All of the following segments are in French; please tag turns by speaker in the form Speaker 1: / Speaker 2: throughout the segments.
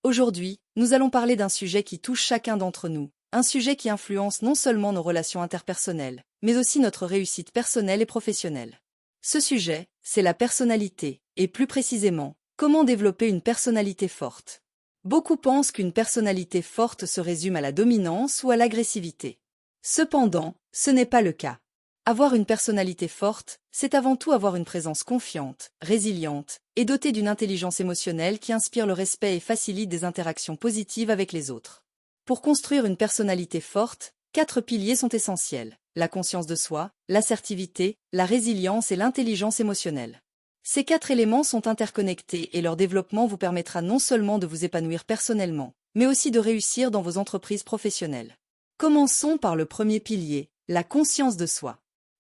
Speaker 1: Aujourd'hui, nous allons parler d'un sujet qui touche chacun d'entre nous, un sujet qui influence non seulement nos relations interpersonnelles, mais aussi notre réussite personnelle et professionnelle. Ce sujet, c'est la personnalité, et plus précisément, comment développer une personnalité forte. Beaucoup pensent qu'une personnalité forte se résume à la dominance ou à l'agressivité. Cependant, ce n'est pas le cas. Avoir une personnalité forte, c'est avant tout avoir une présence confiante, résiliente, et dotée d'une intelligence émotionnelle qui inspire le respect et facilite des interactions positives avec les autres. Pour construire une personnalité forte, 4 piliers sont essentiels: la conscience de soi, l'assertivité, la résilience et l'intelligence émotionnelle. Ces 4 éléments sont interconnectés et leur développement vous permettra non seulement de vous épanouir personnellement, mais aussi de réussir dans vos entreprises professionnelles. Commençons par le premier pilier, la conscience de soi.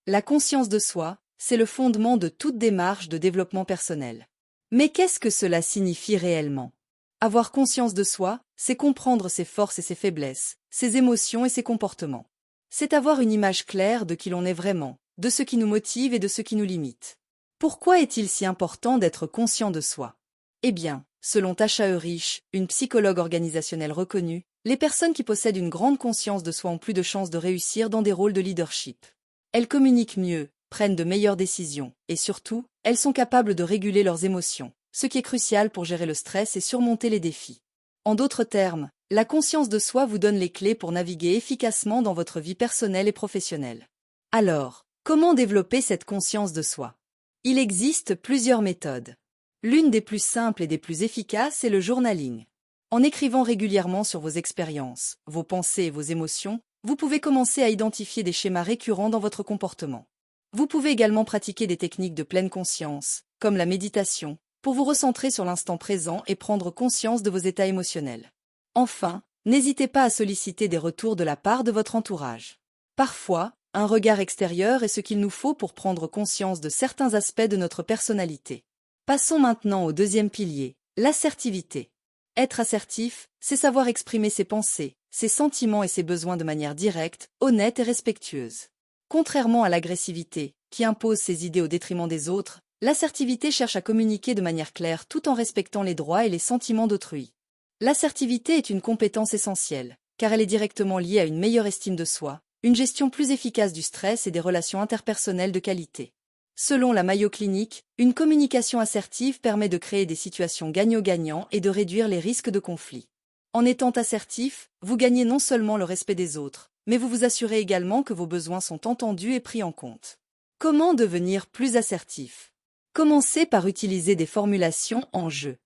Speaker 1: La conscience de soi, c'est le fondement de toute démarche de développement personnel. Mais qu'est-ce que cela signifie réellement? Avoir conscience de soi, c'est comprendre ses forces et ses faiblesses, ses émotions et ses comportements. C'est avoir une image claire de qui l'on est vraiment, de ce qui nous motive et de ce qui nous limite. Pourquoi est-il si important d'être conscient de soi? Eh bien, selon Tasha Eurich, une psychologue organisationnelle reconnue, les personnes qui possèdent une grande conscience de soi ont plus de chances de réussir dans des rôles de leadership. Elles communiquent mieux, prennent de meilleures décisions, et surtout, elles sont capables de réguler leurs émotions, ce qui est crucial pour gérer le stress et surmonter les défis. En d'autres termes, la conscience de soi vous donne les clés pour naviguer efficacement dans votre vie personnelle et professionnelle. Alors, comment développer cette conscience de soi? Il existe plusieurs méthodes. L'une des plus simples et des plus efficaces est le journaling. En écrivant régulièrement sur vos expériences, vos pensées et vos émotions, vous pouvez commencer à identifier des schémas récurrents dans votre comportement. Vous pouvez également pratiquer des techniques de pleine conscience, comme la méditation, pour vous recentrer sur l'instant présent et prendre conscience de vos états émotionnels. Enfin, n'hésitez pas à solliciter des retours de la part de votre entourage. Parfois, un regard extérieur est ce qu'il nous faut pour prendre conscience de certains aspects de notre personnalité. Passons maintenant au deuxième pilier, l'assertivité. Être assertif, c'est savoir exprimer ses pensées, ses sentiments et ses besoins de manière directe, honnête et respectueuse. Contrairement à l'agressivité, qui impose ses idées au détriment des autres, l'assertivité cherche à communiquer de manière claire tout en respectant les droits et les sentiments d'autrui. L'assertivité est une compétence essentielle, car elle est directement liée à une meilleure estime de soi, une gestion plus efficace du stress et des relations interpersonnelles de qualité. Selon la Mayo Clinic, une communication assertive permet de créer des situations gagnant-gagnant et de réduire les risques de conflit. En étant assertif, vous gagnez non seulement le respect des autres, mais vous vous assurez également que vos besoins sont entendus et pris en compte. Comment devenir plus assertif? Commencez par utiliser des formulations en jeu.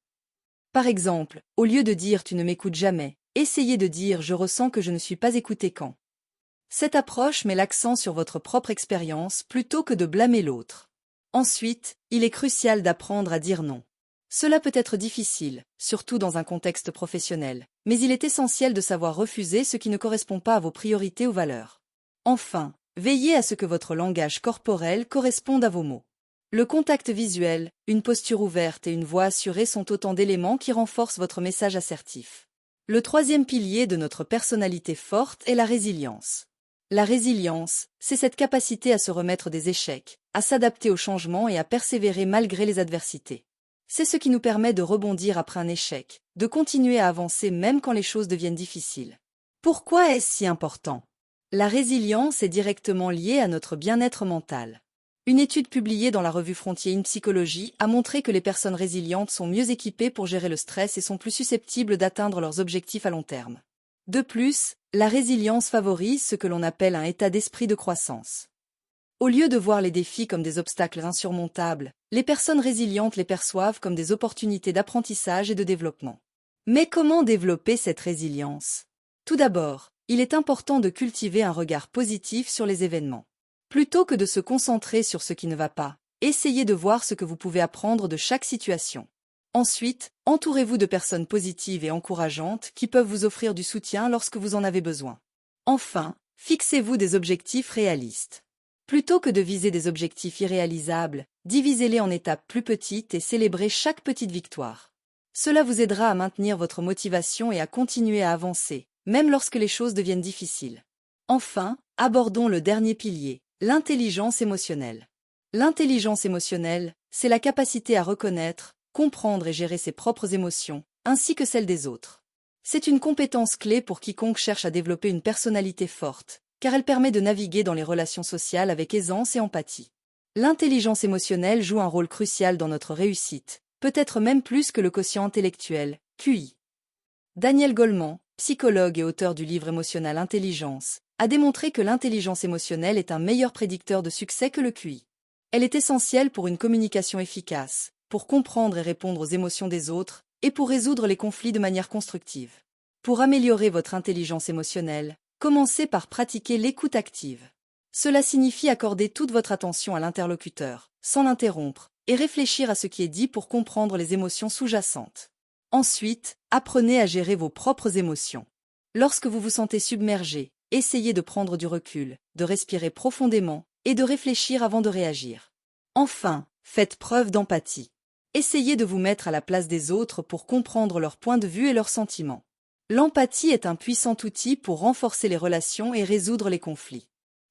Speaker 1: Par exemple, au lieu de dire « tu ne m'écoutes jamais », essayez de dire « je ressens que je ne suis pas écouté quand ». Cette approche met l'accent sur votre propre expérience plutôt que de blâmer l'autre. Ensuite, il est crucial d'apprendre à dire non. Cela peut être difficile, surtout dans un contexte professionnel, mais il est essentiel de savoir refuser ce qui ne correspond pas à vos priorités ou valeurs. Enfin, veillez à ce que votre langage corporel corresponde à vos mots. Le contact visuel, une posture ouverte et une voix assurée sont autant d'éléments qui renforcent votre message assertif. Le troisième pilier de notre personnalité forte est la résilience. La résilience, c'est cette capacité à se remettre des échecs, à s'adapter aux changements et à persévérer malgré les adversités. C'est ce qui nous permet de rebondir après un échec, de continuer à avancer même quand les choses deviennent difficiles. Pourquoi est-ce si important? La résilience est directement liée à notre bien-être mental. Une étude publiée dans la revue Frontier in Psychology a montré que les personnes résilientes sont mieux équipées pour gérer le stress et sont plus susceptibles d'atteindre leurs objectifs à long terme. De plus, la résilience favorise ce que l'on appelle un état d'esprit de croissance. Au lieu de voir les défis comme des obstacles insurmontables, les personnes résilientes les perçoivent comme des opportunités d'apprentissage et de développement. Mais comment développer cette résilience? Tout d'abord, il est important de cultiver un regard positif sur les événements. Plutôt que de se concentrer sur ce qui ne va pas, essayez de voir ce que vous pouvez apprendre de chaque situation. Ensuite, entourez-vous de personnes positives et encourageantes qui peuvent vous offrir du soutien lorsque vous en avez besoin. Enfin, fixez-vous des objectifs réalistes. Plutôt que de viser des objectifs irréalisables, divisez-les en étapes plus petites et célébrez chaque petite victoire. Cela vous aidera à maintenir votre motivation et à continuer à avancer, même lorsque les choses deviennent difficiles. Enfin, abordons le dernier pilier, l'intelligence émotionnelle. L'intelligence émotionnelle, c'est la capacité à reconnaître, comprendre et gérer ses propres émotions, ainsi que celle des autres. C'est une compétence clé pour quiconque cherche à développer une personnalité forte, car elle permet de naviguer dans les relations sociales avec aisance et empathie. L'intelligence émotionnelle joue un rôle crucial dans notre réussite, peut-être même plus que le quotient intellectuel, QI. Daniel Goleman, psychologue et auteur du livre Émotional Intelligence, a démontré que l'intelligence émotionnelle est un meilleur prédicteur de succès que le QI. Elle est essentielle pour une communication efficace, pour comprendre et répondre aux émotions des autres, et pour résoudre les conflits de manière constructive. Pour améliorer votre intelligence émotionnelle, commencez par pratiquer l'écoute active. Cela signifie accorder toute votre attention à l'interlocuteur, sans l'interrompre, et réfléchir à ce qui est dit pour comprendre les émotions sous-jacentes. Ensuite, apprenez à gérer vos propres émotions. Lorsque vous vous sentez submergé, essayez de prendre du recul, de respirer profondément, et de réfléchir avant de réagir. Enfin, faites preuve d'empathie. Essayez de vous mettre à la place des autres pour comprendre leur point de vue et leurs sentiments. L'empathie est un puissant outil pour renforcer les relations et résoudre les conflits.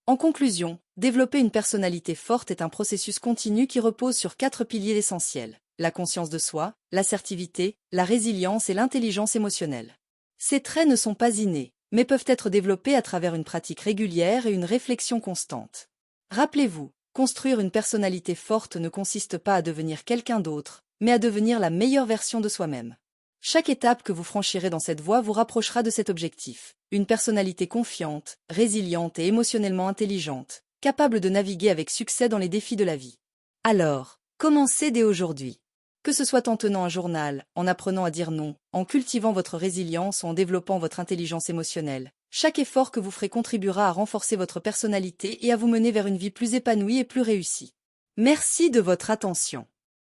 Speaker 1: En conclusion, développer une personnalité forte est un processus continu qui repose sur 4 piliers essentiels: la conscience de soi, l'assertivité, la résilience et l'intelligence émotionnelle. Ces traits ne sont pas innés, mais peuvent être développés à travers une pratique régulière et une réflexion constante. Rappelez-vous, construire une personnalité forte ne consiste pas à devenir quelqu'un d'autre, mais à devenir la meilleure version de soi-même. Chaque étape que vous franchirez dans cette voie vous rapprochera de cet objectif: une personnalité confiante, résiliente et émotionnellement intelligente, capable de naviguer avec succès dans les défis de la vie. Alors, commencez dès aujourd'hui. Que ce soit en tenant un journal, en apprenant à dire non, en cultivant votre résilience ou en développant votre intelligence émotionnelle, chaque effort que vous ferez contribuera à renforcer votre personnalité et à vous mener vers une vie plus épanouie et plus réussie. Merci de votre attention.